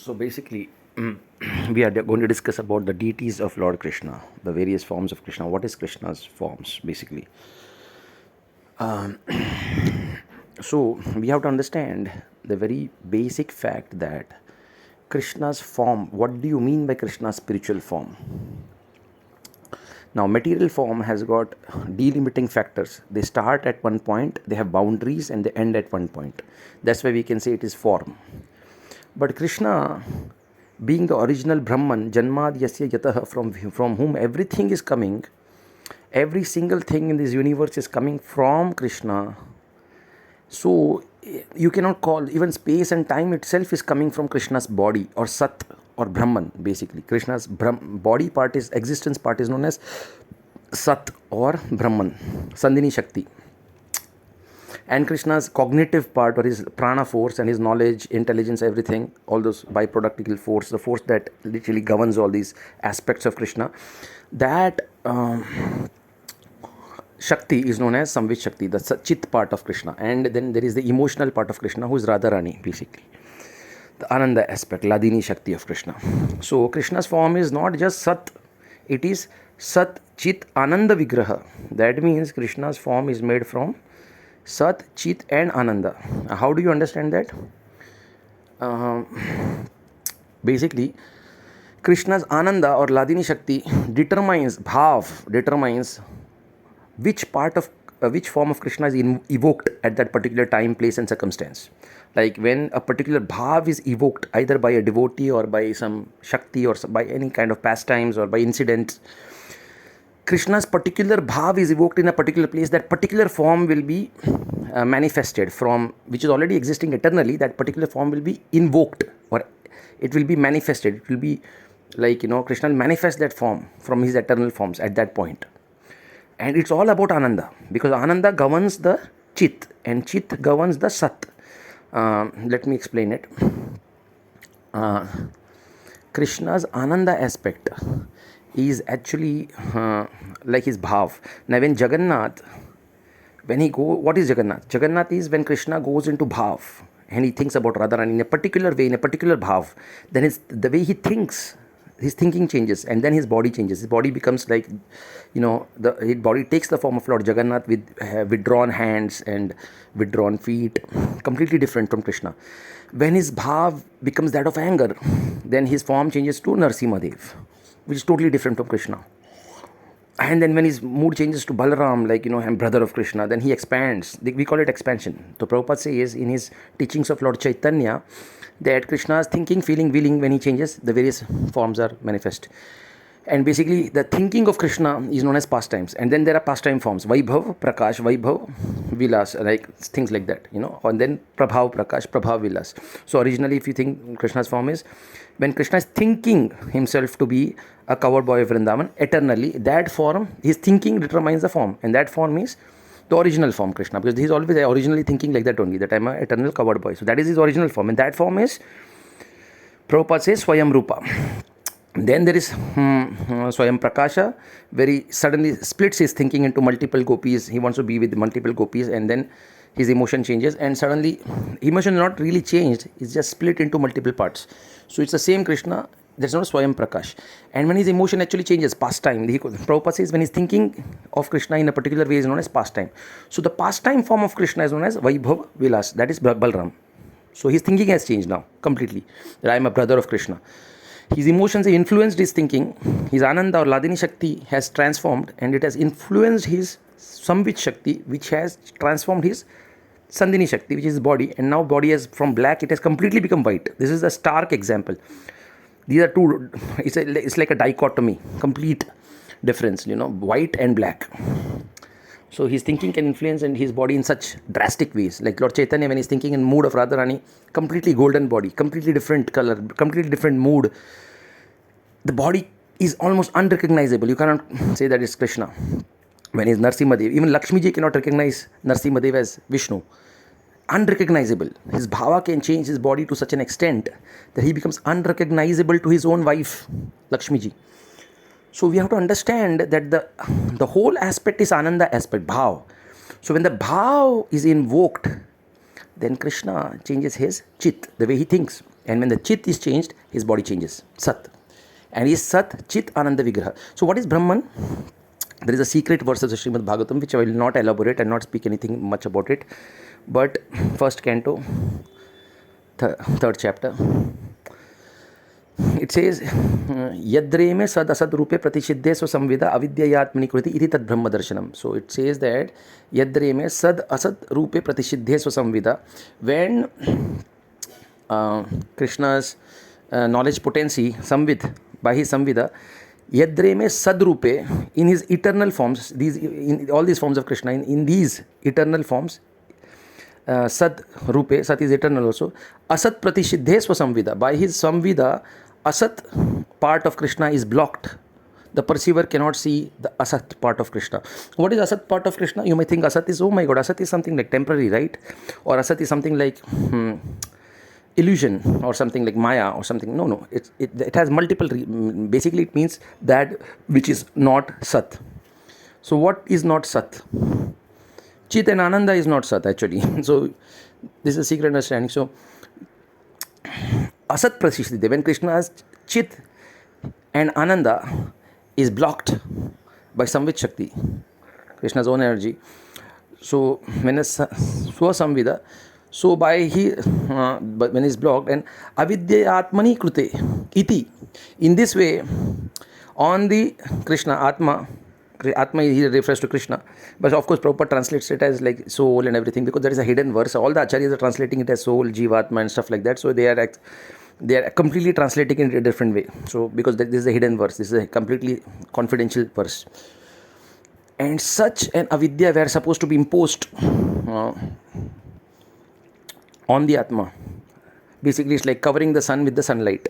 So basically, we are going to discuss about the deities of Lord Krishna, the various forms of Krishna. What is Krishna's forms, basically? So we have to understand the very basic fact that Krishna's form. What do you mean by Krishna's spiritual form? Now, material form has got delimiting factors. They start at one point, they have boundaries, and they end at one point. That's why we can say it is form. But Krishna, being the original Brahman, Janmad Yasya Yatah, from whom everything is coming, every single thing in this universe is coming from Krishna. So you cannot call, even space and time itself is coming from Krishna's body or Sat or Brahman, basically. Krishna's body part, is existence part, is known as Sat or Brahman, Sandhini Shakti. And Krishna's cognitive part, or his prana force and his knowledge, intelligence, everything, all those byproductical force, the force that literally governs all these aspects of Krishna, that Shakti is known as Samvit Shakti, the Chit part of Krishna. And then there is the emotional part of Krishna, who is Radharani, basically. The Ananda aspect, Ladini Shakti of Krishna. So Krishna's form is not just Sat, it is Sat Chit Ananda Vigraha. That means Krishna's form is made from Sat, Chit and Ananda. How do you understand that? Basically, Krishna's Ananda or Ladini Shakti determines, Bhav determines which part of which form of Krishna is evoked at that particular time, place and circumstance. Like when a particular Bhav is evoked either by a devotee or by some Shakti or by any kind of pastimes or by incidents, Krishna's particular Bhav is evoked in a particular place. That particular form will be manifested from, which is already existing eternally. That particular form will be invoked, or it will be manifested. It will be like, Krishna will manifest that form from his eternal forms at that point. And it's all about Ananda, because Ananda governs the Chit and Chit governs the Sat. Let me explain it. Krishna's Ananda aspect is actually like his Bhav. Now when Jagannath, what is Jagannath? Jagannath is when Krishna goes into Bhav and he thinks about Radharani in a particular way, in a particular Bhav. Then the way he thinks, his thinking changes, and then his body changes. His body becomes like, his body takes the form of Lord Jagannath with withdrawn hands and withdrawn feet, completely different from Krishna. When his Bhav becomes that of anger, then his form changes to Narsimhadev, which is totally different from Krishna. And then when his mood changes to Balaram, like, I'm brother of Krishna, then he expands. We call it expansion. So Prabhupada says in his teachings of Lord Chaitanya that Krishna's thinking, feeling, willing, when he changes, the various forms are manifest. And basically, the thinking of Krishna is known as pastimes. And then there are pastime forms, Vaibhav, Prakash, Vaibhav, Vilas, like things like that, And then Prabhav, Prakash, Prabhav, Vilas. So originally, if you think Krishna's form is, when Krishna is thinking himself to be a covered boy of Vrindavan eternally, that form, his thinking determines the form. And that form is the original form, Krishna, because he's always originally thinking like that only, that I'm an eternal covered boy. So that is his original form. And that form is, Prabhupada says, Swayam Rupa. Then there is Swayam Prakasha, where he suddenly splits his thinking into multiple gopis. He wants to be with multiple gopis, and then his emotion changes, and suddenly emotion is not really changed, it's just split into multiple parts. So it's the same Krishna, that's not Swayam Prakash. And when his emotion actually changes, pastime, Prabhupada says when he's thinking of Krishna in a particular way is known as pastime. So the pastime form of Krishna is known as Vaibhav Vilas, that is Balram. So his thinking has changed now completely, that I am a brother of Krishna. His emotions have influenced his thinking. His Ananda or Ladini Shakti has transformed, and it has influenced his Samvit Shakti, which has transformed his Sandhini Shakti, which is his body. And now body has, from black, it has completely become white. This is a stark example. These are two, it's like a dichotomy, complete difference, white and black. So his thinking can influence and his body in such drastic ways. Like Lord Chaitanya, when he's thinking in mood of Radharani, completely golden body, completely different color, completely different mood. The body is almost unrecognizable. You cannot say that it's Krishna. When he's Narsimhadev, even Lakshmiji cannot recognize Narsimhadev as Vishnu. Unrecognizable. His bhava can change his body to such an extent that he becomes unrecognizable to his own wife, Lakshmiji. So we have to understand that the whole aspect is Ananda aspect, Bhav. So when the Bhav is invoked, then Krishna changes his Chit, the way he thinks. And when the Chit is changed, his body changes. Sat. And he is Sat, Chit, Ananda Vigraha. So what is Brahman? There is a secret verse of the Srimad Bhagavatam which I will not elaborate and not speak anything much about it. But first canto, third chapter, it says, Yadreme sad asad rupe pratishidde so samvida avidyayatmani kriti iti tad brahma darshanam. So it says that Yadreme sad asad rupe pratishidde so samvida, when Krishna's knowledge potency, samvid, by his samvida, Yadreme sadrupe, in his eternal forms, in all these forms of Krishna, in these eternal forms, Sat Rupe, Sat is eternal also, Asat Pratishidhe Swasamvida. By his Samvida, Asat part of Krishna is blocked. The perceiver cannot see the Asat part of Krishna. What is Asat part of Krishna? You may think Asat is, oh my god, Asat is something like temporary, right? Or Asat is something like illusion, or something like Maya, or something. No. It has multiple, basically it means that which is not Sat. So what is not Sat? Chit and Ananda is not Sat actually. So this is a secret understanding. So Asat Prasishti, when Krishna's Chit and Ananda is blocked by Samvit Shakti, Krishna's own energy. So when it's Swasamvida, so by when it's blocked, and Avidya Atmani Krute iti, in this way, on the Krishna Atma he refers to Krishna, but of course Prabhupada translates it as like soul and everything, because there is a hidden verse. All the acharyas are translating it as soul, Jivatma and stuff like that. So they are completely translating it in a different way. So because this is a hidden verse, this is a completely confidential verse. And such an avidya were supposed to be imposed on the Atma. Basically it's like covering the sun with the sunlight.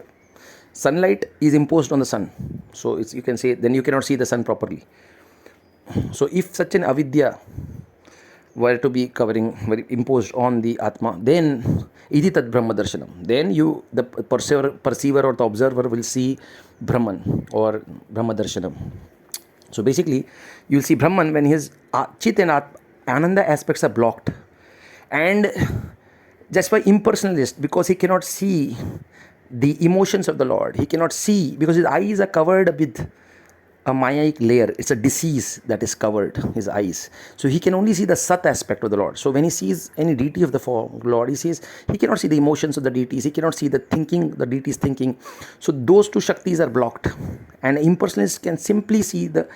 Sunlight is imposed on the sun. So you can say, then you cannot see the sun properly. So if such an avidya were to be imposed on the Atma, then iti tad Brahma darshanam. Then the perceiver or the observer will see Brahman or Brahma darshanam. So basically, you'll see Brahman when his Chit and Ananda aspects are blocked. And just by impersonalist, because he cannot see the emotions of the Lord. He cannot see because his eyes are covered with a Mayaic layer. It's a disease that is covered his eyes. So he can only see the Sat aspect of the Lord. So when he sees any deity of the Lord, he cannot see the emotions of the deities. He cannot see the deity's thinking. So those two Shaktis are blocked. And impersonalists can simply see the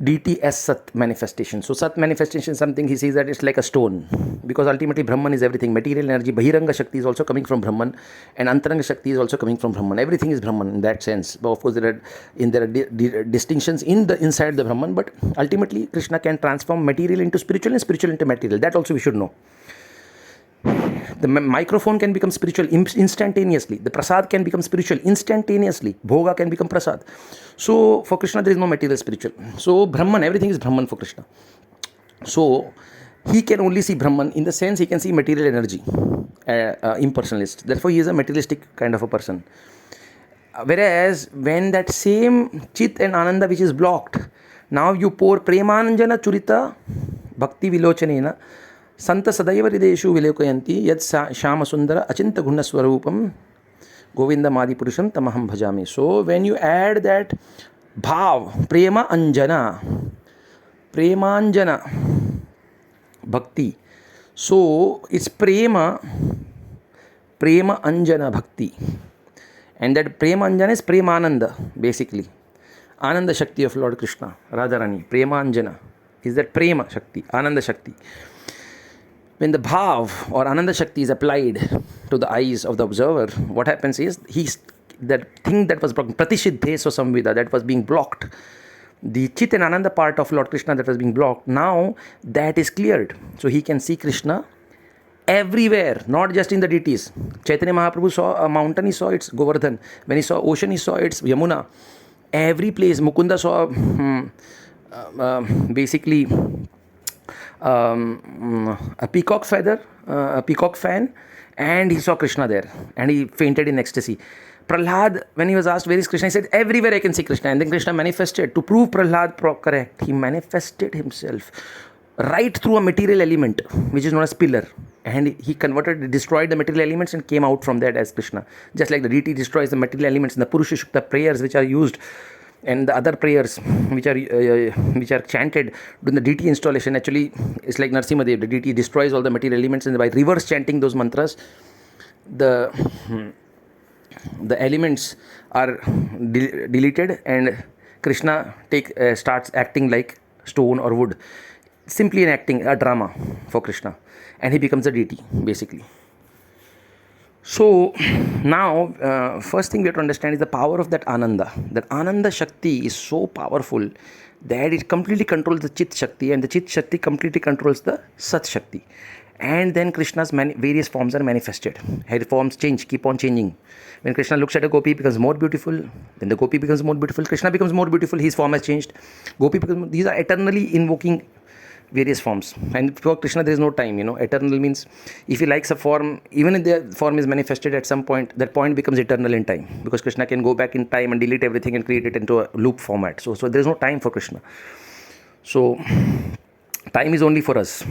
deity as Sat manifestation. So Sat manifestation is something he sees that it's like a stone, because ultimately Brahman is everything. Material energy, Bahiranga Shakti is also coming from Brahman, and Antaranga Shakti is also coming from Brahman. Everything is Brahman in that sense. But of course there are distinctions inside the Brahman, but ultimately Krishna can transform material into spiritual and spiritual into material. That also we should know. The microphone can become spiritual instantaneously. The prasad can become spiritual instantaneously. Bhoga can become prasad. So for Krishna there is no material spiritual. So Brahman, everything is Brahman for Krishna. So he can only see Brahman in the sense he can see material energy, impersonalist. Therefore he is a materialistic kind of a person. Whereas when that same Chit and Ananda which is blocked, now you pour Premanjana Churita Bhakti Vilochanena Santa Sadaiva Hrideshu Vilokayanti Yad Shama Sundara Achinta Gunna Swarupam Govinda Madi Purusham Tamaham Bhajami. So when you add that Bhav, Premanjana Bhakti, so it's Prema Anjana Bhakti. And that Prema Anjana is Premananda, basically. Ananda Shakti of Lord Krishna, Radharani. Prema Anjana is that Prema Shakti, Ananda Shakti. When the Bhav or Ananda Shakti is applied to the eyes of the observer, what happens is that thing that was blocked, Pratishidhe or Samvida, that was being blocked, the Chit and Ananda part of Lord Krishna that was being blocked, now that is cleared. So he can see Krishna everywhere, not just in the deities. Chaitanya Mahaprabhu saw a mountain, he saw its Govardhan. When he saw ocean, he saw its Yamuna. Every place, Mukunda saw basically a peacock feather, a peacock fan, and he saw Krishna there, and he fainted in ecstasy. Prahlad, when he was asked where is Krishna, he said everywhere I can see Krishna. And then Krishna manifested. To prove Prahlad correct, he manifested himself right through a material element which is known as pillar, and he destroyed the material elements and came out from that as Krishna. Just like the deity destroys the material elements in the Purusha Shukta prayers which are used, and the other prayers which are chanted during the deity installation. Actually, it's like Narsimhadev. The deity destroys all the material elements, and by reverse chanting those mantras, the elements are deleted, and Krishna starts acting like stone or wood, simply enacting a drama for Krishna, and he becomes a deity basically. So now, first thing we have to understand is the power of that Ananda. That Ananda Shakti is so powerful that it completely controls the Chit Shakti, and the Chit Shakti completely controls the Sat Shakti. And then Krishna's various forms are manifested. Her forms change, keep on changing. When Krishna looks at a gopi, becomes more beautiful. Then the gopi becomes more beautiful. Krishna becomes more beautiful. His form has changed. Gopi becomes. These are eternally invoking various forms. And for Krishna, there is no time. Eternal means if he likes a form, even if the form is manifested at some point, that point becomes eternal in time, because Krishna can go back in time and delete everything and create it into a loop format. So there is no time for Krishna. So time is only for us.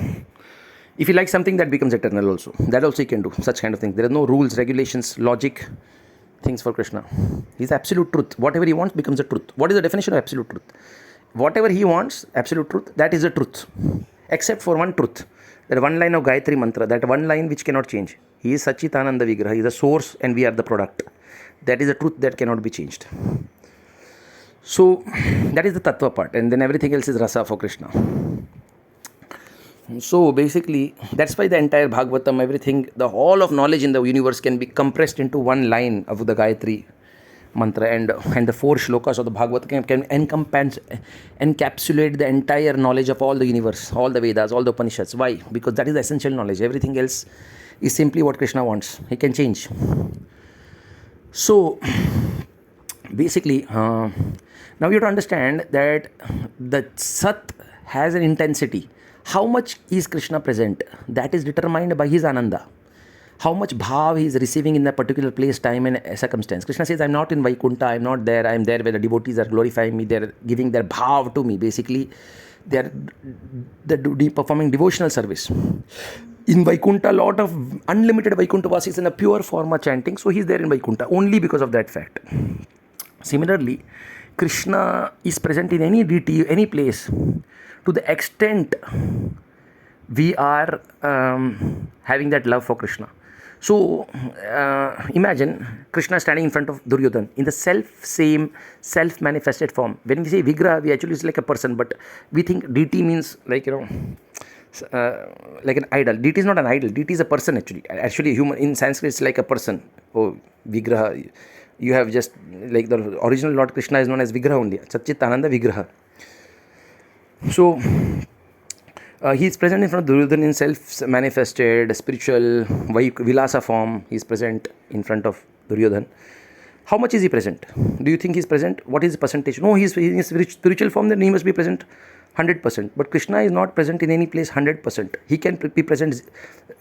If he likes something, that becomes eternal also. That also he can do, such kind of things. There are no rules, regulations, logic, things for Krishna. He's absolute truth. Whatever he wants becomes a truth. What is the definition of absolute truth? Whatever he wants, absolute truth, that is a truth. Except for one truth. That one line of Gayatri Mantra, that one line which cannot change. He is Sachitananda Vigraha. He is the source and we are the product. That is a truth that cannot be changed. So, that is the Tattva part. And then everything else is Rasa for Krishna. So basically, that's why the entire Bhagavatam, everything, the whole of knowledge in the universe can be compressed into one line of the Gayatri Mantra, and the 4 shlokas of the Bhagavatam can encapsulate the entire knowledge of all the universe, all the Vedas, all the Upanishads. Why? Because that is the essential knowledge. Everything else is simply what Krishna wants. He can change. So basically, now you have to understand that the Sat has an intensity. How much is Krishna present? That is determined by his Ananda. How much Bhava he is receiving in that particular place, time and circumstance. Krishna says, I'm not in Vaikuntha, I'm not there, I'm there where the devotees are glorifying me, they're giving their Bhava to me. Basically, they're performing devotional service. In Vaikuntha, a lot of unlimited Vaikuntha Vasis in a pure form are chanting, so he's there in Vaikuntha only because of that fact. Similarly, Krishna is present in any deity, any place, to the extent we are having that love for Krishna. So imagine Krishna standing in front of Duryodhan in the self-manifested form. When we say Vigraha, we actually is like a person, but we think deity means like, like an idol. Deity is not an idol. Deity is a person actually. Actually, human in Sanskrit it's like a person. Oh, Vigraha. You have just, like the original Lord Krishna is known as Vigraha only. Satchitananda Vigraha. So, he is present in front of Duryodhan in self-manifested spiritual Vilasa form. He is present in front of Duryodhan. How much is he present? Do you think he is present? What is the percentage? No, he is in spiritual form, then he must be present 100%. But Krishna is not present in any place 100%. He can be present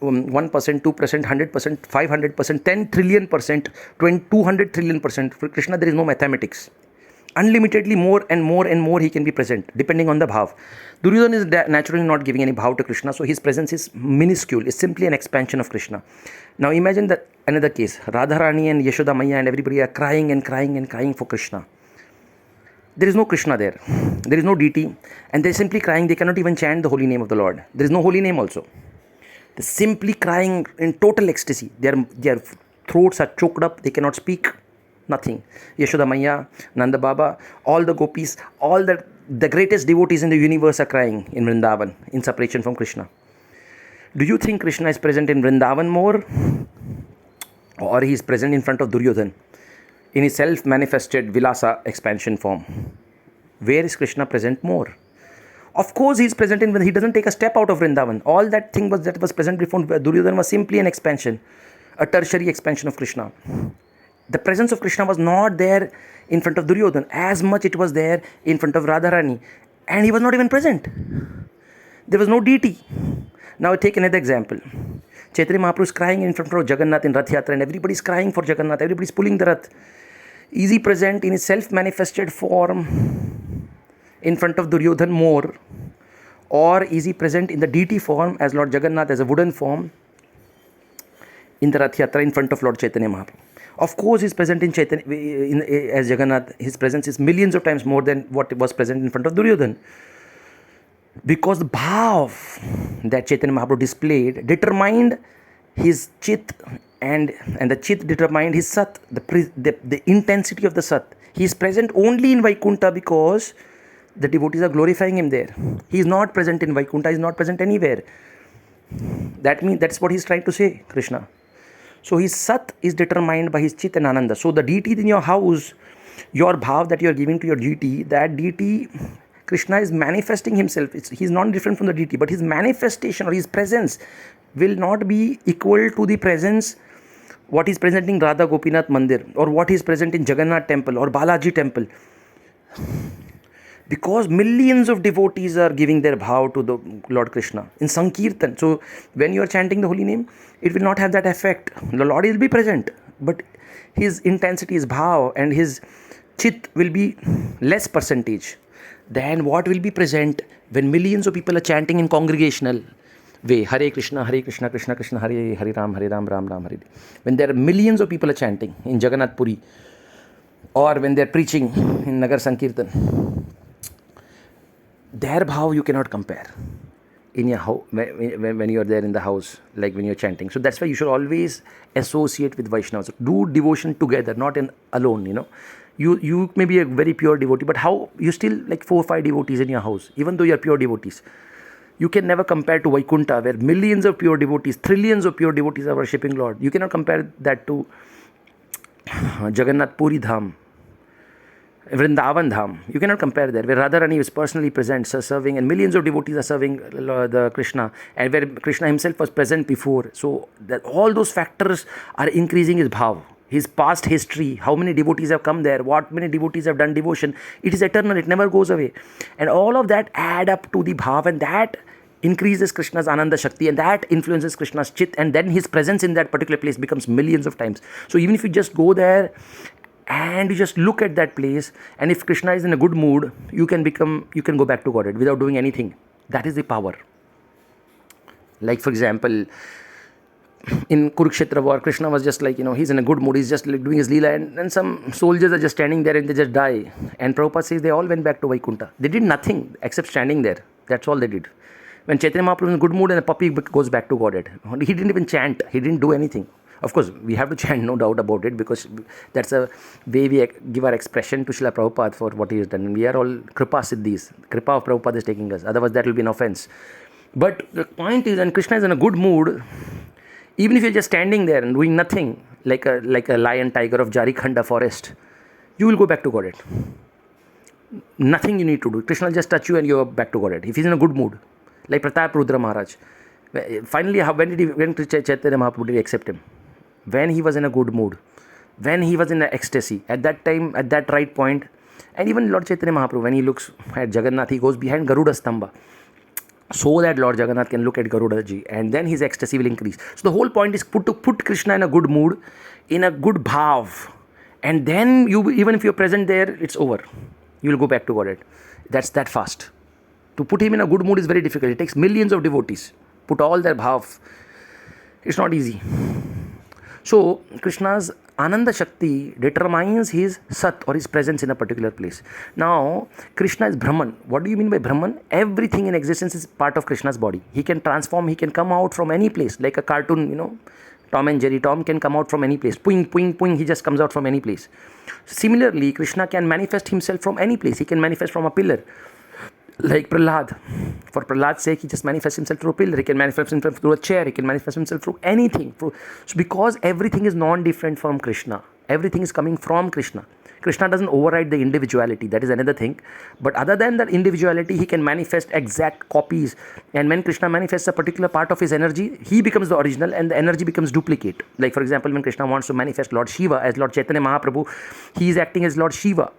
1%, 2%, 100%, 500%, 10 trillion percent, 200 trillion percent. For Krishna, there is no mathematics. Unlimitedly more and more and more he can be present depending on the bhav. Duryodhana is naturally not giving any bhav to Krishna, so his presence is minuscule. It's simply an expansion of Krishna. Now imagine that another case. Radharani and Yashoda Maya and everybody are crying and crying and crying for Krishna. There is no Krishna there. There is no deity. And they're simply crying. They cannot even chant the holy name of the Lord. There is no holy name also. They're simply crying in total ecstasy. Their throats are choked up. They cannot speak. Nothing. Yashoda Maya, Nanda Baba, all the gopis, all the greatest devotees in the universe are crying in Vrindavan in separation from Krishna. Do you think Krishna is present in Vrindavan more? Or he is present in front of Duryodhan in his self-manifested Vilasa expansion form? Where is Krishna present more? Of course he is present in, he doesn't take a step out of Vrindavan. All that thing that was present before Duryodhan was simply an expansion, a tertiary expansion of Krishna. The presence of Krishna was not there in front of Duryodhan as much it was there in front of Radharani, and he was not even present. There was no deity. Now take another example. Chaitanya Mahaprabhu is crying in front of Jagannath in Rath Yatra, and everybody is crying for Jagannath. Everybody is pulling the Rath. Is he present in his self-manifested form in front of Duryodhan more, or is he present in the deity form as Lord Jagannath as a wooden form in the Rath Yatra in front of Lord Chaitanya Mahaprabhu. Of course, he's present in Chaitanya as Jagannath. His presence is millions of times more than what was present in front of Duryodhan. Because the bhav that Chaitanya Mahaprabhu displayed determined his chit, and the chit determined his sat, the intensity of the sat. He is present only in Vaikuntha because the devotees are glorifying him there. He is not present in Vaikuntha, he is not present anywhere. That means that's what he's trying to say, Krishna. So his sat is determined by his chit and ananda. So the deity in your house, your bhav that you are giving to your deity, that deity, Krishna is manifesting himself. He's not different from the deity, but his manifestation or his presence will not be equal to the presence what is present in Radha Gopinath Mandir or what is present in Jagannath temple or Balaji temple. Because millions of devotees are giving their bhav to the Lord Krishna in Sankirtan. So when you are chanting the holy name, it will not have that effect. The Lord will be present, but his intensity, his bhav and his chit will be less percentage than what will be present when millions of people are chanting in congregational way. Hare Krishna, Krishna Krishna, Hare Ram, Ram Ram, Hare. When there are millions of people are chanting in Jagannath Puri, or when they are preaching in Nagar Sankirtan, their bhav you cannot compare in your house when you are there in the house, like when you are chanting. So that's why you should always associate with Vaishnavas. Do devotion together, not in alone, you know. You may be a very pure devotee, but how you still like 4 or 5 devotees in your house, even though you are pure devotees. You can never compare to Vaikuntha, where millions of pure devotees, trillions of pure devotees are worshipping Lord. You cannot compare that to Jagannath Puri Dham, Vrindavan Dham. You cannot compare there, where Radharani is personally present, serving, and millions of devotees are serving the Krishna, and where Krishna himself was present before. So that all those factors are increasing his bhav, his past history, how many devotees have come there, what many devotees have done devotion. It is eternal, it never goes away. And all of that add up to the bhav, and that increases Krishna's Ananda Shakti, and that influences Krishna's Chit, and then his presence in that particular place becomes millions of times. So even if you just go there and you just look at that place, and if Krishna is in a good mood, you can go back to Godhead without doing anything. That is the power. Like for example, in Kurukshetra war, Krishna was just like, he's in a good mood, he's just like doing his leela, and some soldiers are just standing there and they just die. And Prabhupada says they all went back to Vaikuntha. They did nothing except standing there. That's all they did. When Chaitanya Mahaprabhu was in a good mood and a puppy goes back to Godhead, he didn't even chant, he didn't do anything. Of course, we have to chant, no doubt about it, because that's a way we give our expression to Srila Prabhupada for what he has done. And we are all Kripa Siddhis. Kripa of Prabhupada is taking us. Otherwise, that will be an offense. But the point is, when Krishna is in a good mood, even if you're just standing there and doing nothing, like a lion tiger of Jarikhanda forest, you will go back to Godhead. Nothing you need to do. Krishna will just touch you and you're back to Godhead. If he's in a good mood, like Pratap Rudra Maharaj. Finally, when Chaitanya Mahaprabhu did accept him? When he was in a good mood, when he was in an ecstasy, at that time, at that right point. And even Lord Chaitanya Mahaprabhu, when he looks at Jagannath, he goes behind Garuda Stamba, so that Lord Jagannath can look at Garuda ji, and then his ecstasy will increase. So the whole point is to put Krishna in a good mood, in a good bhav, and then even if you're present there, it's over. You will go back to Godhead. That's that fast. To put him in a good mood is very difficult. It takes millions of devotees. Put all their bhav. It's not easy. So Krishna's Ananda Shakti determines his Sat or his presence in a particular place. Now, Krishna is Brahman. What do you mean by Brahman? Everything in existence is part of Krishna's body. He can transform, he can come out from any place. Like a cartoon, Tom and Jerry. Tom can come out from any place. Puing, puing, puing, he just comes out from any place. Similarly, Krishna can manifest himself from any place. He can manifest from a pillar. Like Prahlad. For Prahlad's sake, he just manifests himself through a pillar. He can manifest himself through a chair. He can manifest himself through anything. So because everything is non-different from Krishna, everything is coming from Krishna. Krishna doesn't override the individuality. That is another thing. But other than that individuality, he can manifest exact copies. And when Krishna manifests a particular part of his energy, he becomes the original and the energy becomes duplicate. Like for example, when Krishna wants to manifest Lord Shiva as Lord Chaitanya Mahaprabhu, he is acting as Lord Shiva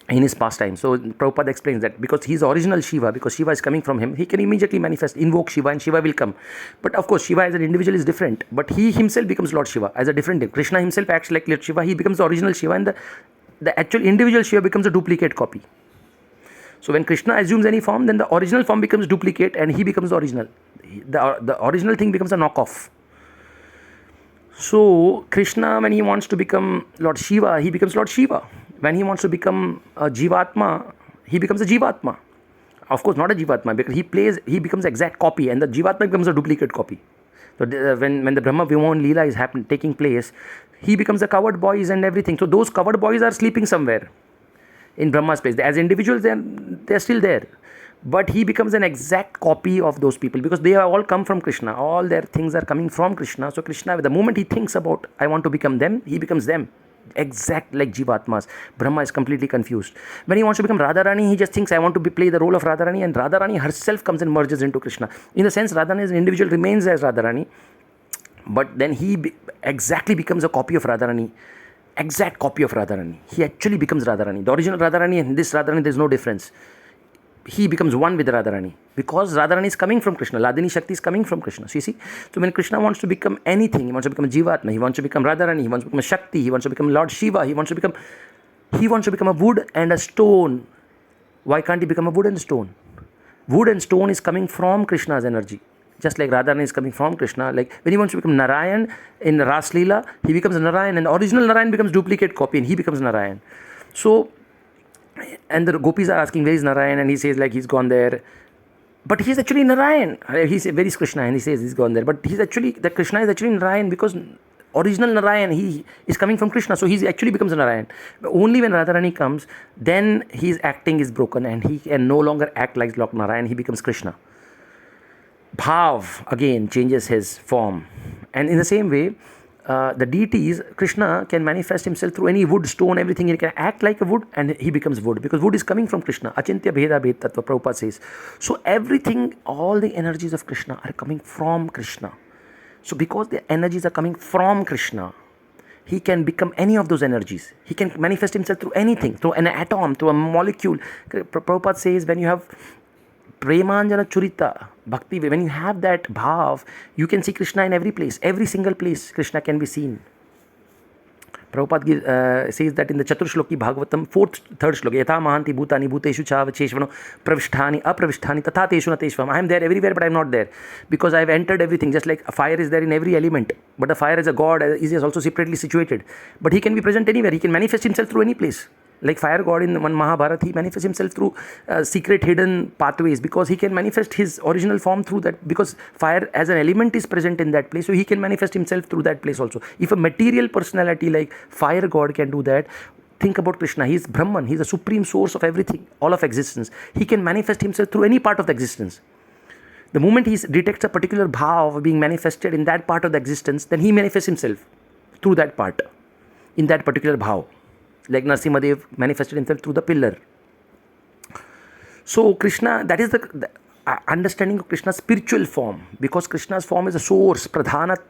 in his pastime. So Prabhupada explains that because he is original Shiva, because Shiva is coming from him, he can immediately manifest, invoke Shiva, and Shiva will come. But of course, Shiva as an individual is different. But he himself becomes Lord Shiva as a different name. Krishna himself acts like Lord Shiva. He becomes the original Shiva, and the actual individual Shiva becomes a duplicate copy. So when Krishna assumes any form, then the original form becomes duplicate and he becomes the original. The original thing becomes a knockoff. So Krishna, when he wants to become Lord Shiva, he becomes Lord Shiva. When he wants to become a Jivatma, he becomes a Jivatma. Of course, not a Jivatma, because he becomes exact copy, and the Jivatma becomes a duplicate copy. So when the Brahma Vimohan Leela is taking place, he becomes the covered boys and everything. So those covered boys are sleeping somewhere in Brahma's place. As individuals, they're still there. But he becomes an exact copy of those people, because they have all come from Krishna. All their things are coming from Krishna. So Krishna, the moment he thinks about, I want to become them, he becomes them. Exact like Jivatmas. Brahma is completely confused. When he wants to become Radharani, he just thinks, I want to play the role of Radharani, and Radharani herself comes and merges into Krishna. In the sense, Radharani as an individual remains as Radharani, but then he exactly becomes a copy of Radharani. Exact copy of Radharani. He actually becomes Radharani. The original Radharani and this Radharani, there's no difference. He becomes one with Radharani, because Radharani is coming from Krishna. Ladini Shakti is coming from Krishna. So you see, so when Krishna wants to become anything, he wants to become a Jivatma, he wants to become Radharani, he wants to become a Shakti, he wants to become Lord Shiva, he wants to become a wood and a stone. Why can't he become a wood and stone? Wood and stone is coming from Krishna's energy. Just like Radharani is coming from Krishna. Like when he wants to become Narayan in Ras Leela, he becomes Narayan, and the original Narayan becomes duplicate copy, and he becomes Narayan. So, and the gopis are asking, where is Narayan? And he says, like, he's gone there. But he's actually Narayan. He says, where is Krishna? And he says, he's gone there. But that Krishna is actually Narayan, because original Narayan, he is coming from Krishna. So he actually becomes a Narayan. But only when Radharani comes, then his acting is broken, and he can no longer act like Lord Narayan. He becomes Krishna. Bhav again changes his form. And in the same way, the deities, Krishna can manifest himself through any wood, stone, everything. He can act like a wood, and he becomes wood, because wood is coming from Krishna. Achintya Bheda Bhed Tattva, Prabhupada says. So everything, all the energies of Krishna are coming from Krishna. So because the energies are coming from Krishna, he can become any of those energies. He can manifest himself through anything, through an atom, through a molecule. Prabhupada says, when you have Premanjana Churita, Bhakti, when you have that bhav, you can see Krishna in every place. Every single place, Krishna can be seen. Prabhupada says that in the Chaturshloki Bhagavatam, third shloka, Yatha Mahanti Bhutani Bhuteshu Chavacheshvano Pravisthani Apravisthani Tatha Teshu Nateshvam. I am there everywhere, but I am not there, because I have entered everything. Just like a fire is there in every element, but the fire as a god is also separately situated. But he can be present anywhere. He can manifest himself through any place. Like fire god in one Mahabharata, he manifests himself through secret hidden pathways, because he can manifest his original form through that, because fire as an element is present in that place, so he can manifest himself through that place also. If a material personality like fire god can do that, think about Krishna. He is Brahman, he is the supreme source of everything, all of existence. He can manifest himself through any part of the existence. The moment he detects a particular bhav being manifested in that part of the existence, then he manifests himself through that part, in that particular bhav. Like Narasimhadev manifested himself through the pillar. So Krishna, that is the understanding of Krishna's spiritual form, because Krishna's form is a source. Pradhanat,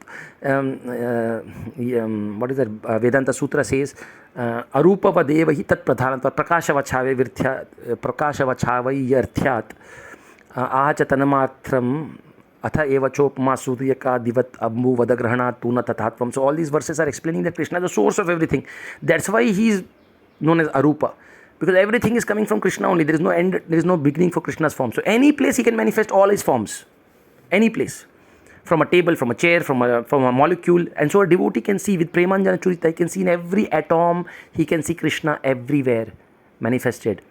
what is that? Vedanta Sutra says, Arupa Vadevahi Tat Pradhanat Prakashavachavai Yarthyat Ahacha Tanamatram Atha eva chopma suryaka divat ambu vadagrahanat tuna tathatvam. So all these verses are explaining that Krishna is the source of everything. That's why he is known as Arupa, because everything is coming from Krishna only. There is no end, there is no beginning for Krishna's form. So any place he can manifest all his forms. Any place. From a table, from a chair, from a molecule. And so a devotee can see with Premanjana Churita, he can see in every atom, he can see Krishna everywhere manifested.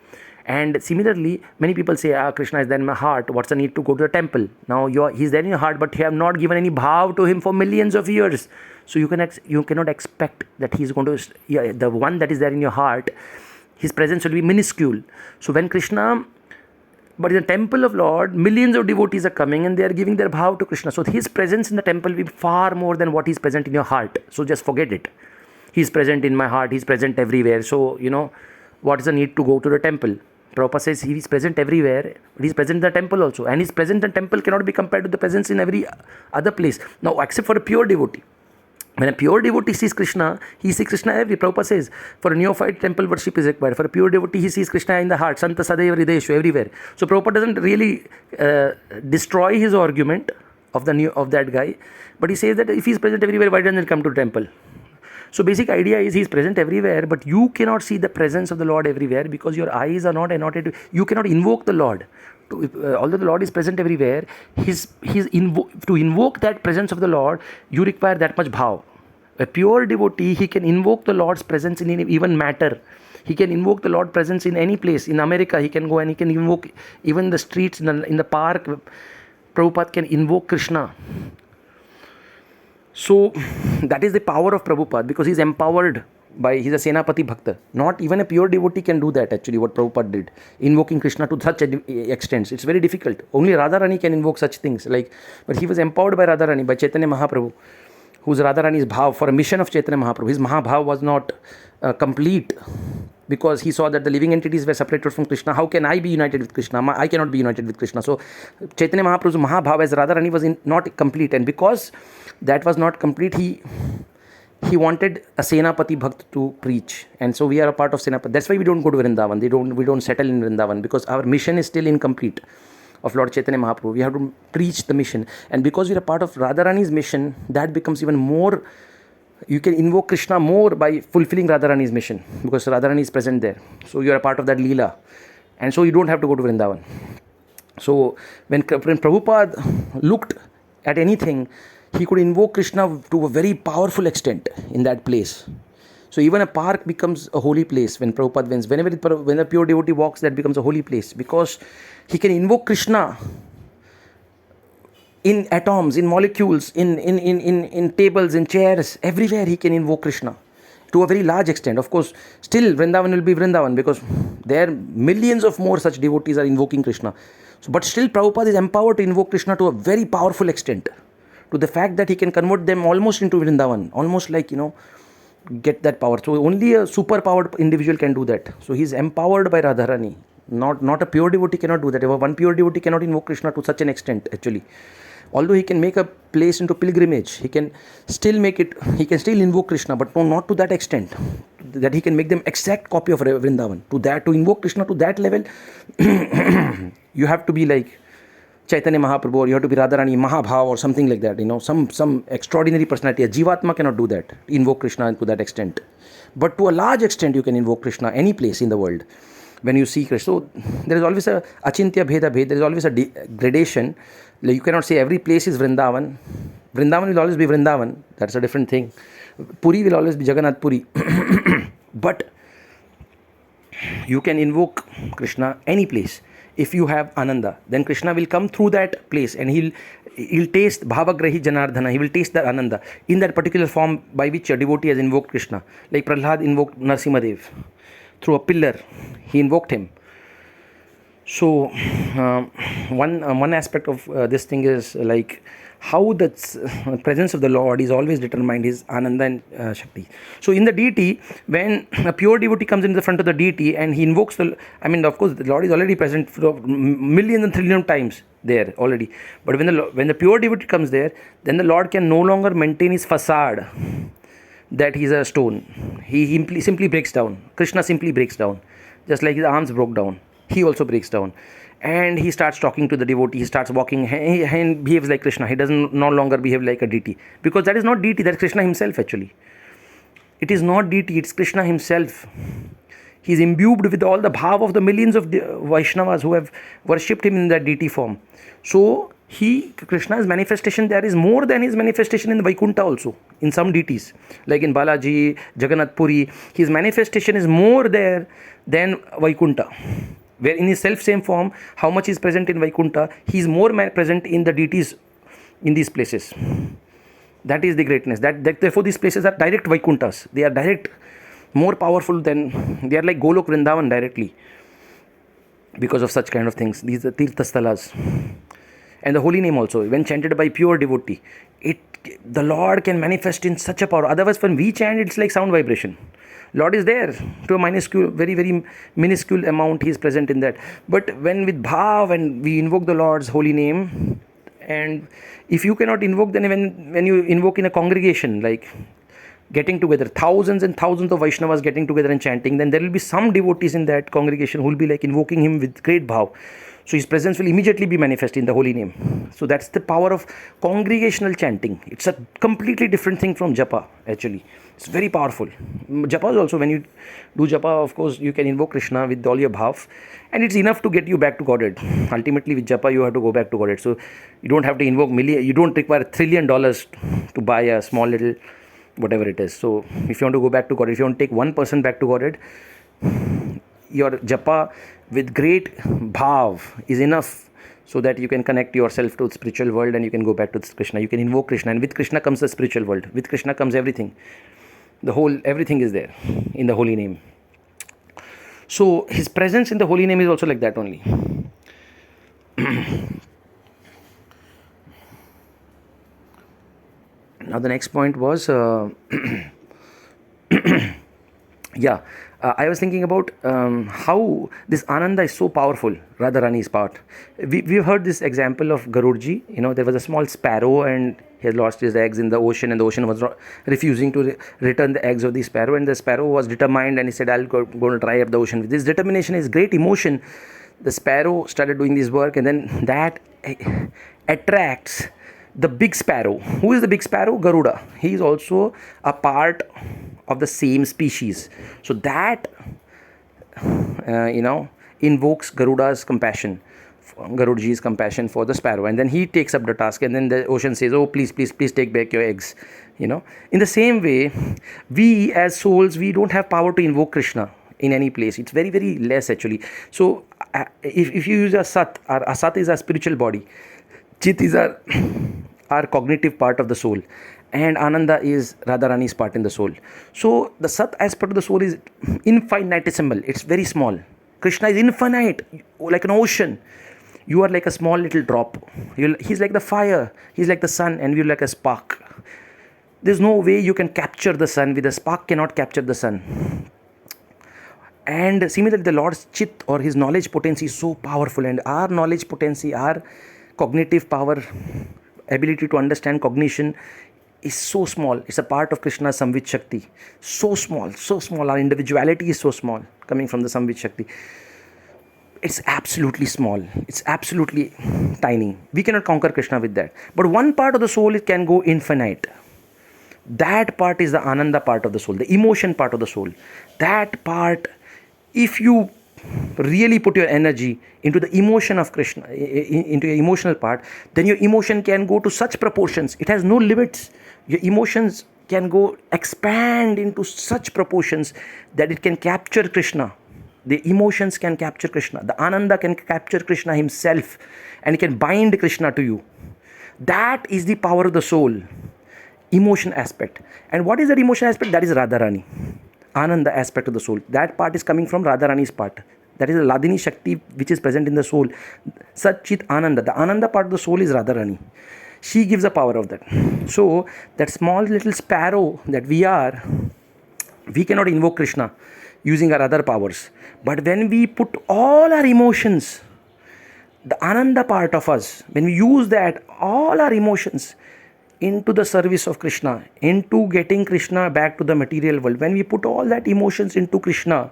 And similarly, many people say, Krishna is there in my heart. What's the need to go to the temple? Now he's there in your heart, but you have not given any bhav to him for millions of years. So you cannot expect that he's going to, the one that is there in your heart, his presence will be minuscule. So when Krishna, but in the temple of Lord, millions of devotees are coming and they are giving their bhav to Krishna. So his presence in the temple will be far more than what is present in your heart. So just forget it. He's present in my heart. He's present everywhere. So, what is the need to go to the temple? Prabhupada says he is present everywhere, but he is present in the temple also. And his presence in the temple cannot be compared to the presence in every other place. Now, except for a pure devotee. When a pure devotee sees Krishna, he sees Krishna everywhere. Prabhupada says, for a neophyte, temple worship is required. For a pure devotee, he sees Krishna in the heart. Santa Sadaiva Hridayeshu, everywhere. So Prabhupada doesn't really destroy his argument of that guy. But he says that if he is present everywhere, why doesn't he come to the temple? So basic idea is he is present everywhere, but you cannot see the presence of the Lord everywhere because your eyes are not annotated. You cannot invoke the Lord. Although the Lord is present everywhere, to invoke that presence of the Lord, you require that much bhav. A pure devotee, he can invoke the Lord's presence in even matter. He can invoke the Lord's presence in any place. In America, he can go and he can invoke even the streets, in the park. Prabhupada can invoke Krishna. So that is the power of Prabhupada, because he's empowered he's a Senapati Bhakta. Not even a pure devotee can do that actually, what Prabhupada did, invoking Krishna to such extent. It's very difficult. Only Radharani can invoke such things. But he was empowered by Radharani, by Chaitanya Mahaprabhu, who's Radharani's Bhav, for a mission of Chaitanya Mahaprabhu. His Mahabhav was not complete, because he saw that the living entities were separated from Krishna. How can I be united with Krishna? I cannot be united with Krishna. So Chaitanya Mahaprabhu's Mahabhav as Radharani was not complete. And because that was not complete, he wanted a Senapati Bhakt to preach. And so we are a part of Senapati. That's why we don't go to Vrindavan. We don't settle in Vrindavan, because our mission is still incomplete of Lord Chaitanya Mahaprabhu. We have to preach the mission. And because we are a part of Radharani's mission, that becomes even more. You can invoke Krishna more by fulfilling Radharani's mission, because Radharani is present there. So you are a part of that Leela. And so you don't have to go to Vrindavan. So when Prabhupada looked at anything, he could invoke Krishna to a very powerful extent in that place. So even a park becomes a holy place when Prabhupada wins. When a pure devotee walks, that becomes a holy place, because he can invoke Krishna in atoms, in molecules, in tables, in chairs. Everywhere he can invoke Krishna to a very large extent. Of course, still Vrindavan will be Vrindavan, because there are millions of more such devotees are invoking Krishna. But still Prabhupada is empowered to invoke Krishna to a very powerful extent, to the fact that he can convert them almost into Vrindavan, almost get that power. So only a super powered individual can do that. So he is empowered by Radharani. Not a pure devotee cannot do that. One pure devotee cannot invoke Krishna to such an extent actually. Although he can make a place into pilgrimage, he can still invoke Krishna, but not to that extent, that he can make them exact copy of Vrindavan. To invoke Krishna to that level, you have to be like Chaitanya Mahaprabhu, or you have to be Radharani Mahabhav or something like that, some extraordinary personality. A Jivatma cannot do that, invoke Krishna to that extent. But to a large extent, you can invoke Krishna any place in the world when you see Krishna. So there is always a Achintya Bheda Bhed, there is always a gradation. You cannot say every place is Vrindavan. Vrindavan will always be Vrindavan, that's a different thing. Puri will always be Jagannath Puri. But you can invoke Krishna any place. If you have Ananda, then Krishna will come through that place, and he'll taste Bhavagrahi Janardhana. He will taste the Ananda in that particular form by which a devotee has invoked Krishna. Like Prahlad invoked Narsimadev through a pillar. He invoked him. So one aspect of this thing is like how the presence of the Lord is always determined, his Ananda and Shakti. So in the deity, when a pure devotee comes into the front of the deity and he invokes of course the Lord is already present for millions and trillions of times there already. But when the pure devotee comes there, then the Lord can no longer maintain his facade that he is a stone. He simply breaks down. Krishna simply breaks down. Just like his arms broke down, he also breaks down. And he starts talking to the devotee, he starts walking, and behaves like Krishna. He doesn't no longer behave like a deity. Because that is not deity, that is Krishna himself actually. It is not deity, it's Krishna himself. He is imbued with all the bhav of the millions of Vaishnavas who have worshipped him in that deity form. So Krishna's manifestation there is more than his manifestation in Vaikuntha also, in some deities. Like in Balaji, Jagannath Puri, his manifestation is more there than Vaikuntha. Where in his self-same form, how much is present in Vaikuntha, he is more present in the deities in these places. That is the greatness. Therefore, these places are direct Vaikunthas. They are direct, more powerful than, they are like Golok Vrindavan directly. Because of such kind of things. These are Tirthastalas. And the holy name also, when chanted by pure devotee, the Lord can manifest in such a power. Otherwise, when we chant, it's like sound vibration. Lord is there to a minuscule, very, very minuscule amount. He is present in that. But when with bhav and we invoke the Lord's holy name, and if you cannot invoke, then when you invoke in a congregation, like getting together, thousands and thousands of Vaishnavas getting together and chanting, then there will be some devotees in that congregation who will be like invoking him with great bhav. So his presence will immediately be manifest in the holy name. So that's the power of congregational chanting. It's a completely different thing from japa actually. It's very powerful. Japa is also, when you do japa, of course, you can invoke Krishna with all your bhav, and it's enough to get you back to Godhead. Ultimately, with japa, you have to go back to Godhead. So you don't have to invoke you don't require $1 trillion to buy a small little whatever it is. So if you want to go back to Godhead, if you want to take one person back to Godhead, your japa with great bhav is enough, so that you can connect yourself to the spiritual world and you can go back to Krishna. You can invoke Krishna, and with Krishna comes the spiritual world. With Krishna comes everything. Everything is there in the holy name. So his presence in the holy name is also like that only. Now the next point was I was thinking about how this Ananda is so powerful, Radharani's part. We've heard this example of Garudji. There was a small sparrow and he had lost his eggs in the ocean, and the ocean was refusing to return the eggs of the sparrow, and the sparrow was determined and he said, I'll go to dry up the ocean. With this determination, his great emotion, the sparrow started doing this work, and then that attracts the big sparrow. Who is the big sparrow? Garuda. He is also a part of the same species. So that, invokes Garuda's compassion, Garudji's compassion for the sparrow. And then he takes up the task, and then the ocean says, oh, please take back your eggs. In the same way, we as souls, we don't have power to invoke Krishna in any place. It's very, very less actually. So if you use a sat, our sat is our spiritual body. Chit is our cognitive part of the soul, and Ananda is Radharani's part in the soul. So the Sat aspect of the soul is infinitesimal. It's very small. Krishna is infinite, like an ocean. You are like a small little drop. He's like the fire. He's like the sun, and you're like a spark. There's no way you can capture the sun. With a spark cannot capture the sun. And similarly, the Lord's chit or his knowledge potency is so powerful, and our knowledge potency, our cognitive power, ability to understand cognition is so small. It's a part of Krishna's Samvit Shakti. So small. Our individuality is so small, coming from the Samvit Shakti. It's absolutely small. It's absolutely tiny. We cannot conquer Krishna with that. But one part of the soul, it can go infinite. That part is the Ananda part of the soul, the emotion part of the soul. That part, if you really put your energy into the emotion of Krishna, into your emotional part, then your emotion can go to such proportions. It has no limits. Your emotions can expand into such proportions that it can capture Krishna. The emotions can capture Krishna. The Ananda can capture Krishna himself, and it can bind Krishna to you. That is the power of the soul, emotion aspect. And what is that emotion aspect? That is Radharani. Ananda aspect of the soul. That part is coming from Radharani's part. That is the Ladini Shakti which is present in the soul. Satchit Ananda. The Ananda part of the soul is Radharani. She gives the power of that. So that small little sparrow that we are, we cannot invoke Krishna using our other powers. But when we put all our emotions, the Ananda part of us, when we use that, all our emotions into the service of Krishna, into getting Krishna back to the material world, when we put all that emotions into Krishna,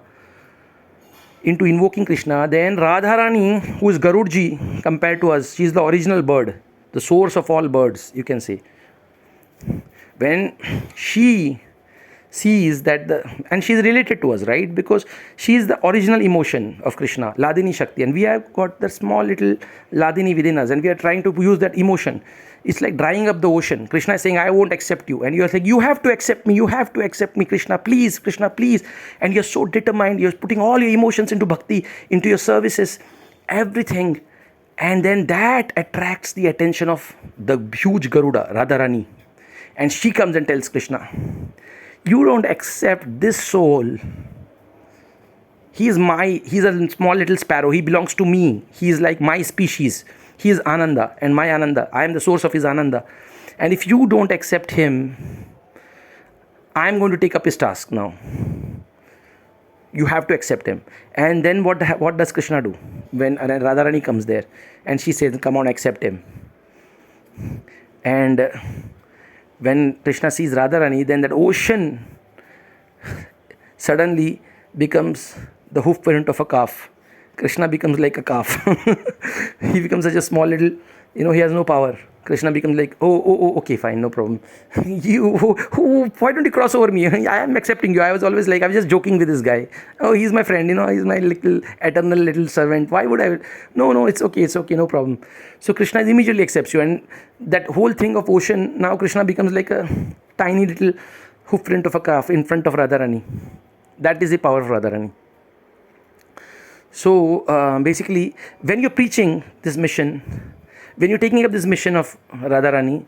into invoking Krishna, then Radharani, who is Garudji compared to us, she is the original bird, the source of all birds, you can say. When she sees that and she is related to us, right? Because she is the original emotion of Krishna, Ladini Shakti, and we have got the small little Ladini within us, and we are trying to use that emotion. It's like drying up the ocean. Krishna is saying, I won't accept you. And you are saying, you have to accept me, Krishna, please, And you're so determined, you're putting all your emotions into bhakti, into your services, everything. And then that attracts the attention of the huge Garuda, Radharani. And she comes and tells Krishna, you don't accept this soul. He's a small little sparrow. He belongs to me. He is like my species. He is Ananda and my Ananda. I am the source of his Ananda. And if you don't accept him, I am going to take up his task now. You have to accept him. And then what does Krishna do? When Radharani comes there and she says, come on, accept him. And when Krishna sees Radharani, then that ocean suddenly becomes the hoof print of a calf. Krishna becomes like a calf. He becomes such a small little, he has no power. Krishna becomes like, okay, fine, no problem. Why don't you cross over me? I am accepting you. I was just joking with this guy. Oh, he's my friend, he's my little eternal little servant. Why would I? No, it's okay, no problem. So Krishna immediately accepts you, and that whole thing of ocean, now Krishna becomes like a tiny little hoofprint of a calf in front of Radharani. That is the power of Radharani. So basically, when you're preaching this mission, when you're taking up this mission of Radharani,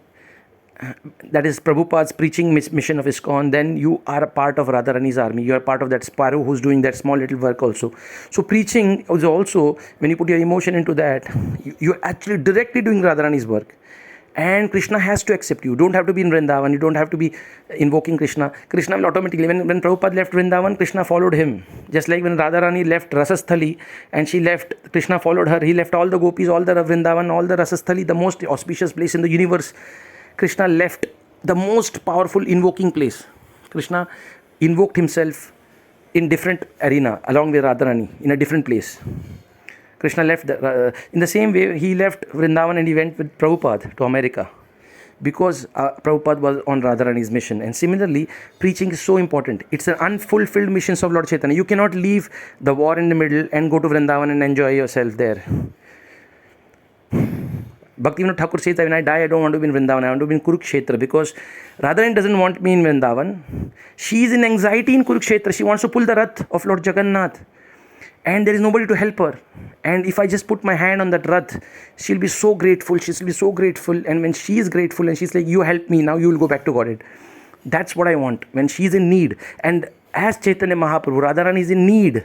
that is Prabhupada's preaching mission of ISKCON, then you are a part of Radharani's army. You are part of that sparrow who's doing that small little work also. So preaching is also, when you put your emotion into that, you're actually directly doing Radharani's work. And Krishna has to accept you. You don't have to be in Vrindavan. You don't have to be invoking Krishna. Krishna will automatically, when Prabhupada left Vrindavan, Krishna followed him. Just like when Radharani left Rasasthali and she left, Krishna followed her. He left all the gopis, all the Vrindavan, all the Rasasthali, the most auspicious place in the universe. Krishna left the most powerful invoking place. Krishna invoked himself in different arena along with Radharani in a different place. Krishna left, in the same way, he left Vrindavan and he went with Prabhupada to America because Prabhupada was on Radharani's mission. And similarly, preaching is so important. It's an unfulfilled mission of Lord Chaitanya. You cannot leave the war in the middle and go to Vrindavan and enjoy yourself there. Bhaktivinoda Thakur says that when I die, I don't want to be in Vrindavan, I want to be in Kurukshetra, because Radharani doesn't want me in Vrindavan. She is in anxiety in Kurukshetra. She wants to pull the Rath of Lord Jagannath. And there is nobody to help her. And if I just put my hand on that Rath, she'll be so grateful. She'll be so grateful. And when she is grateful and she's like, you help me, now you will go back to Godhead. That's what I want. When she's in need. And as Chaitanya Mahaprabhu, Radharani is in need.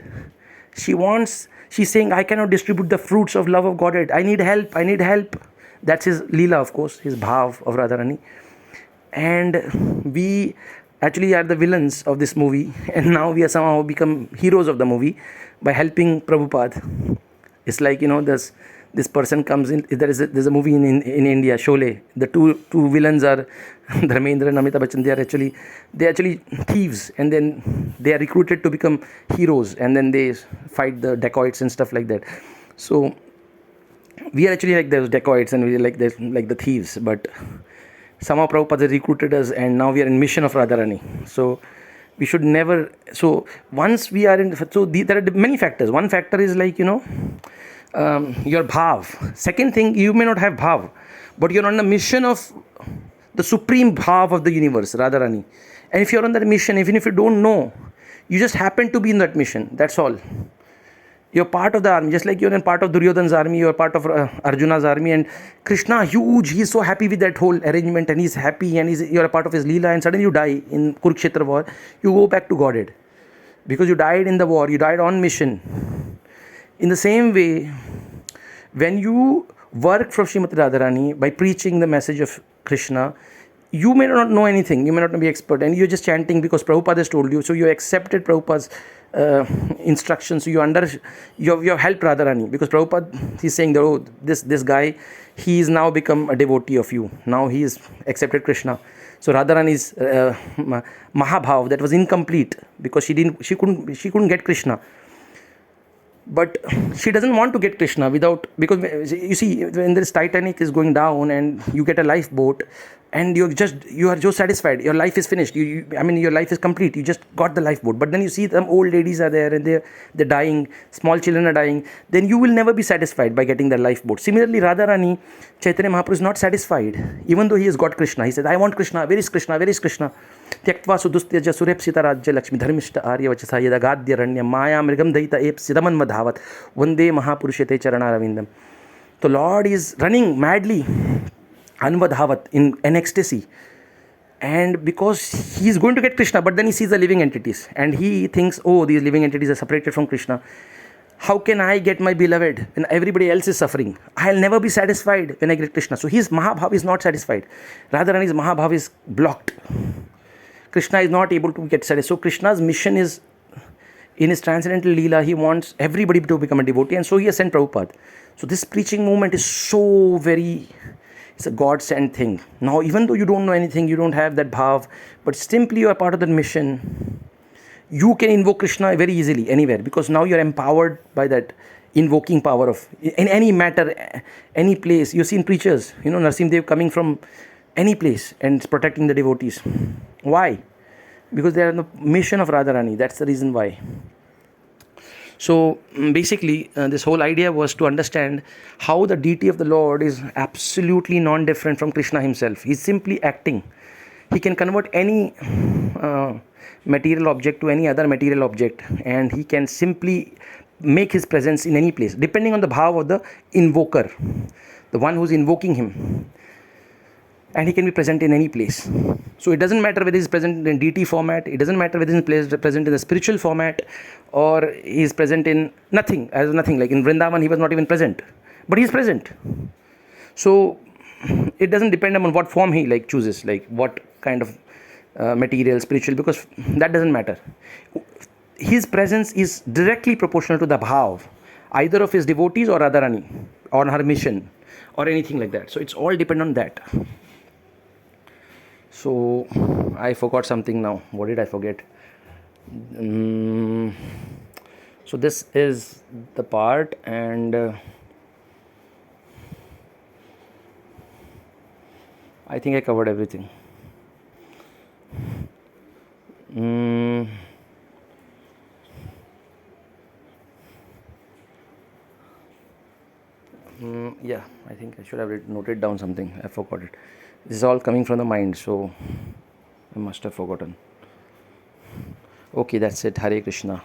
She's saying, I cannot distribute the fruits of love of Godhead. I need help. I need help. That's his Leela, of course, his Bhav of Radharani. And we actually are the villains of this movie. And now we are somehow become heroes of the movie by helping Prabhupada. It's like, this person comes in. There's a movie in India, Sholay. The two villains are Dharmendra and Amitabh Bachchan. They're actually thieves, and then they are recruited to become heroes, and then they fight the dacoits and stuff like that. So we are actually like those dacoits, and we are like the thieves. But somehow Prabhupada has recruited us, and now we are in mission of Radharani. So we should never. So once we are in. So there are many factors. One factor is like your bhav. Second thing, you may not have bhav, but you're on the mission of the supreme bhav of the universe, Radharani. And if you're on that mission, even if you don't know, you just happen to be in that mission. That's all. You're part of the army, just like you're in part of Duryodhana's army, you're part of Arjuna's army, and Krishna, huge, he's so happy with that whole arrangement, and he's happy, and you're a part of his Leela, and suddenly you die in Kurukshetra war, you go back to Godhead. Because you died in the war, you died on mission. In the same way, when you work for Srimati Radharani by preaching the message of Krishna, you may not know anything, you may not be expert, and you're just chanting because Prabhupada has told you, so you accepted Prabhupada's instructions, so you have helped Radharani, because Prabhupada, he's saying that, oh, this guy, he is now become a devotee of you, now he is accepted Krishna. So Radharani's Mahabhav, that was incomplete, because she couldn't get Krishna. But she doesn't want to get Krishna because you see, when this Titanic is going down and you get a lifeboat and you are so satisfied, your life is finished, your life is complete, you just got the lifeboat, but then you see some old ladies are there and they're dying, small children are dying, then you will never be satisfied by getting the lifeboat. Similarly, Radharani, Chaitanya Mahaprabhu is not satisfied, even though he has got Krishna. He said, I want Krishna, where is Krishna, where is Krishna? Tyaktva sudustyaja surepsita rajya lakshmi dharmishta aryavachasa yada gadya ranya maya mrigam daita ep sidaman madhavat vande mahapurushate charanaravindam. The Lord is running madly, anvadhavat, in an ecstasy. And because he is going to get Krishna, but then he sees the living entities and he thinks, oh, these living entities are separated from Krishna. How can I get my beloved when everybody else is suffering? I'll never be satisfied when I get Krishna. So his Mahabhav is not satisfied. Radharani's Mahabhav is blocked. Krishna is not able to get satisfied. So Krishna's mission is, in his transcendental Leela, he wants everybody to become a devotee, and so he has sent Prabhupada. So this preaching movement is so it's a God-sent thing. Now, even though you don't know anything, you don't have that bhav, but simply you are part of that mission, you can invoke Krishna very easily, anywhere, because now you're empowered by that invoking power of, in any matter, any place. You've seen preachers, Narsimha Dev coming from any place and protecting the devotees. Why? Because they are on the mission of Radharani. That's the reason why. So basically, this whole idea was to understand how the deity of the Lord is absolutely non-different from Krishna himself. He's simply acting. He can convert any material object to any other material object, and he can simply make his presence in any place depending on the bhava of the invoker, the one who's invoking him, and he can be present in any place. So it doesn't matter whether he's present in deity format, it doesn't matter whether he's present in the spiritual format, or he's present in nothing, as nothing. Like in Vrindavan, he was not even present, but he's present. So it doesn't depend on what form he like chooses, like what kind of material, spiritual, because that doesn't matter. His presence is directly proportional to the bhav, either of his devotees or Radharani, or her mission, or anything like that. So it's all depend on that. So I forgot something now. What did I forget? So this is the part, and I think I covered everything. Yeah, I think I should have noted down something. I forgot it. This is all coming from the mind, so I must have forgotten. Okay, that's it. Hare Krishna.